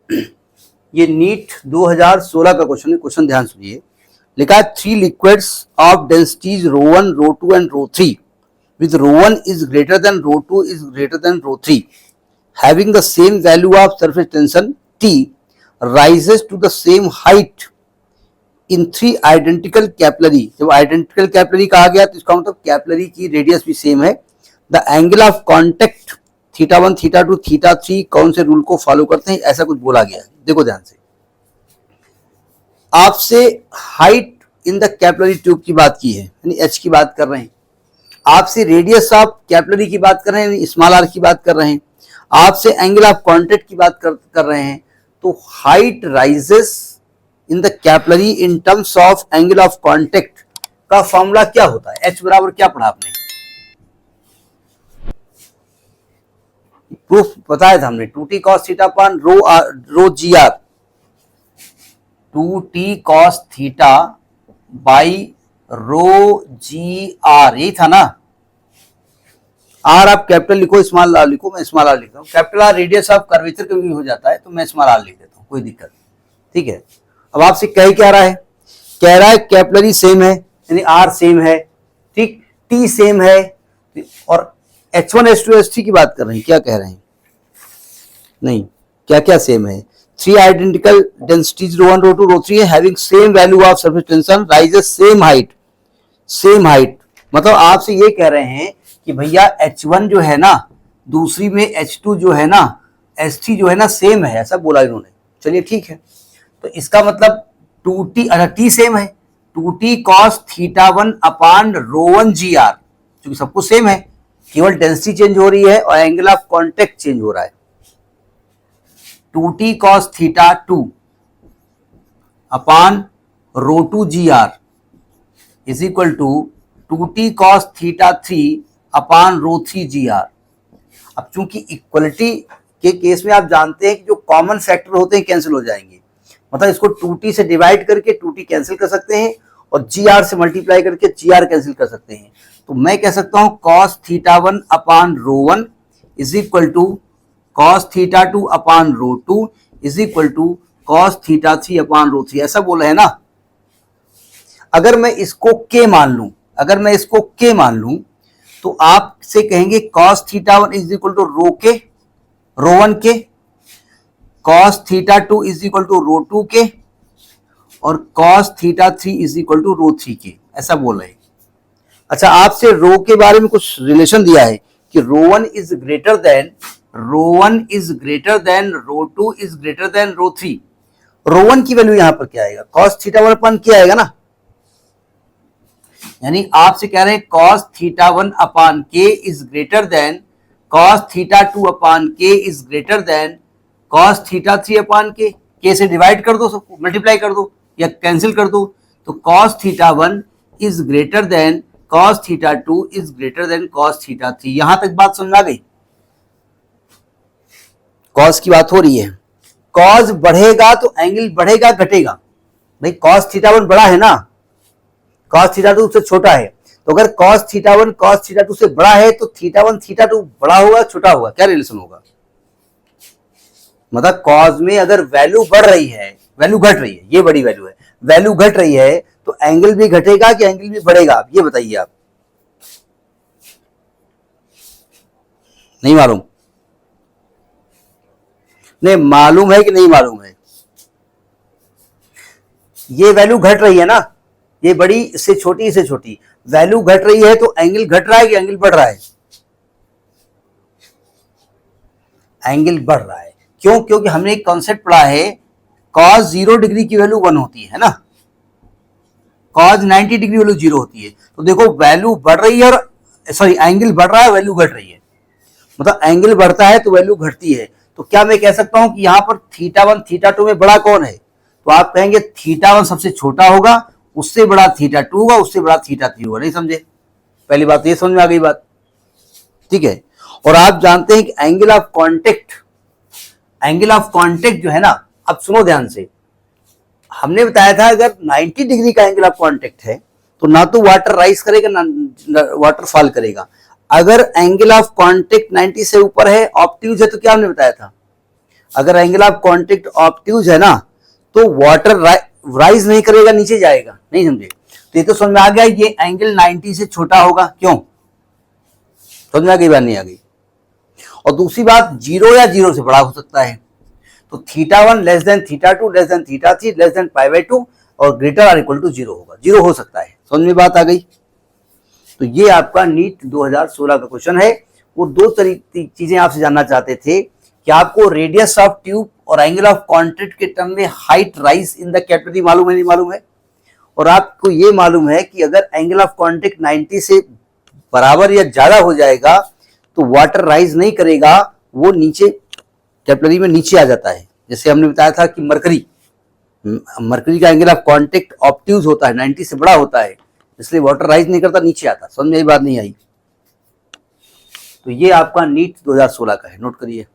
ये नीट 2016 का क्वेश्चन है। क्वेश्चन ध्यान सुनिए। लिखा है 3 liquids of densities ρ1, ρ2 and ρ3 with ρ1 is greater than ρ2 is greater than ρ3 having the same value of surface tension T rises to the same height in 3 identical capillary। जब identical capillary कहा गया तो इसका मतलब कैपिलरी की रेडियस भी same है। The angle of contact θ1, θ2, θ3 कौन से रूल को फॉलो करते हैं, ऐसा कुछ बोला गया है। देखो ध्यान से, आपसे height in the capillary tube की बात की है, यानी एच की बात कर रहे हैं। आपसे रेडियस ऑफ कैपिलरी की बात कर रहे हैं, स्मॉल आर की बात कर रहे हैं। आपसे एंगल ऑफ कॉन्टेक्ट की बात कर रहे हैं। तो height rises in the capillary in terms of angle of contact का फॉर्मूला क्या होता है? एच बराबर क्या पढ़ा आपने? प्रूफ बताया था हमने, 2t cos theta upon rho G R, 2t cos theta by rho G R, यही था ना। आर आप कैपिटल लिखो, स्मॉल आर लिखो, मैं स्मॉल आर लिखता हूँ। Capital R radius of curvature कभी हो जाता है तो मैं स्मॉल आर लिख देता हूँ, कोई दिक्कत, ठीक है। अब आपसे क्या रहा है? कह रहा है कैपिलरी सेम है, यानी आर सेम है, ठीक, टी सेम है, और H1, H2, H3 की बात कर रहे हैं। क्या कह रहे हैं? नहीं, क्या क्या सेम है? 3 आइडेंटिकल डेंसिटीज ρ1, ρ2, ρ3 है, having same value of surface tension, rises same height. Same height मतलब आपसे ये कह रहे हैं कि भैया H1 जो है ना, दूसरी में H2 जो है ना, H3 जो है ना, सेम है, ऐसा बोला इन्होंने। चलिए ठीक है, तो इसका मतलब 2t, अच्छा t सेम है, 2t cos θ1 upon ρ1 ji are, क्योंकि सब कुछ सेम है, केवल डेंसिटी चेंज हो रही है और एंगल ऑफ कॉन्टेक्ट चेंज हो रहा है। 2t cos θ2 upon ρ2 g r is equal to 2t cos θ3 upon ρ3 g r. अब चूंकि इक्वलिटी के केस में आप जानते हैं कि जो कॉमन फैक्टर होते हैं कैंसिल हो जाएंगे, मतलब इसको 2t से डिवाइड करके 2t कैंसिल कर सकते हैं और जी आर से मल्टीप्लाई करके जी आर कैंसिल कर सकते हैं। तो मैं कह सकता हूं cos θ1 upon ρ1 is equal to cos θ2 upon ρ2 is equal to cos θ3 upon ρ3, ऐसा बोला है ना। अगर मैं इसको k मान लूं, तो आपसे कहेंगे cos θ1 इज इक्वल टू ρ1 के, cos θ2 इज इक्वल टू ρ2 के, और cos θ3 इज इक्वल टू ρ3 के, ऐसा बोल रहे हैं। अच्छा, आपसे रो के बारे में कुछ रिलेशन दिया है कि ρ1 is greater than ρ2 is greater than ρ3। ρ1 की वैल्यू यहां पर क्या आएगा? cos θ1 अपन क्या आएगा ना, यानी आपसे कह रहे हैं cos θ1 upon k is greater than cos θ2 upon k is greater than cos θ3 upon k से डिवाइड कर दो, सबको मल्टीप्लाई कर दो या कैंसिल कर दो, तो cos θ1 is greater than cos θ2 is greater than cos θ3। यहां तक बात समझ आ गई? cos की बात हो रही है, cos बढ़ेगा तो एंगल बढ़ेगा घटेगा? भाई cos θ1 बड़ा है ना, cos θ2 उससे छोटा है, तो अगर cos θ1 cos θ2 से बड़ा है तो θ1 θ2 बड़ा होगा छोटा होगा, क्या रिलेशन होगा? मतलब cos में अगर वैल्यू बढ़ रही है, वैल्यू घट रही है, ये बड़ी वैल्यू है, वैल्यू घट रही है तो एंगल भी घटेगा कि एंगल भी बढ़ेगा? आप ये बताइए। आप नहीं मालूम? नहीं मालूम है कि नहीं मालूम है? ये वैल्यू घट रही है ना, ये बड़ी से छोटी वैल्यू घट रही है तो एंगल घट रहा है कि एंगल बढ़ रहा है? एंगल बढ़ रहा है। क्यों? क्योंकि हमने एक कॉन्सेप्ट पढ़ा है, cos 0 डिग्री की वैल्यू 1 होती है ना, cos 90 डिग्री वैल्यू 0 होती है। तो देखो वैल्यू बढ़ रही है और एंगल बढ़ रहा है, वैल्यू घट रही है, मतलब एंगल बढ़ता है तो वैल्यू घटती है। तो क्या मैं कह सकता हूं कि यहां पर θ1 θ2 में बड़ा कौन है? तो आप कहेंगे θ1 सबसे छोटा होगा, उससे बड़ा θ2 होगा, उससे बड़ा θ3 होगा। नहीं समझे? पहली बात ये समझ में आ गई बात, ठीक है। और आप जानते हैं कि एंगल ऑफ कॉन्टेक्ट जो है ना, अब सुनो ध्यान से, हमने बताया था अगर 90 डिग्री का एंगल ऑफ कॉन्टेक्ट है तो ना तो वाटर राइज करेगा ना वाटर फॉल करेगा। अगर एंगल ऑफ कॉन्टेक्ट 90 से ऊपर है, ऑब्ट्यूज है, तो क्या हमने बताया था? अगर एंगल ऑफ कांटेक्ट ऑब्ट्यूज है ना तो वाटर राइज नहीं करेगा, नीचे जाएगा। नहीं समझे? तो ये तो समझ में आ गया, ये एंगल 90 से छोटा होगा। क्यों? समझ में आ गई बात? नहीं आ गई? और दूसरी बात, 0 या 0 से बड़ा हो सकता है। तो θ1 less than θ2 less than θ3 less than π/2 और ग्रेटर आर इक्वल टू 0 होगा। 0 हो सकता है। समझ में बात आ गई? तो ये आपका नीट 2016 का क्वेश्चन है। वो दो चीजें आपसे जानना चाहते थे कि आपको रेडियस ऑफ ट्यूब और एंगल ऑफ कांटेक्ट के टर्म में height rise in the capillary मालूम है नहीं मालूम है, और आपको ये मालूम है कि अगर एंगल ऑफ कांटेक्ट 90 से बराबर या ज्यादा हो जाएगा तो वाटर राइज नहीं करेगा, वो नीचे कैपिलरी में नीचे आ जाता है। जैसे हमने बताया था कि मरकरी का एंगल ऑफ कांटेक्ट ऑब्ट्यूज होता है, 90 से बड़ा होता है, इसलिए वाटर राइज नहीं करता, नीचे आता। समझ में आई बात? नहीं आई? तो ये आपका नीट 2016 का है, नोट करिए।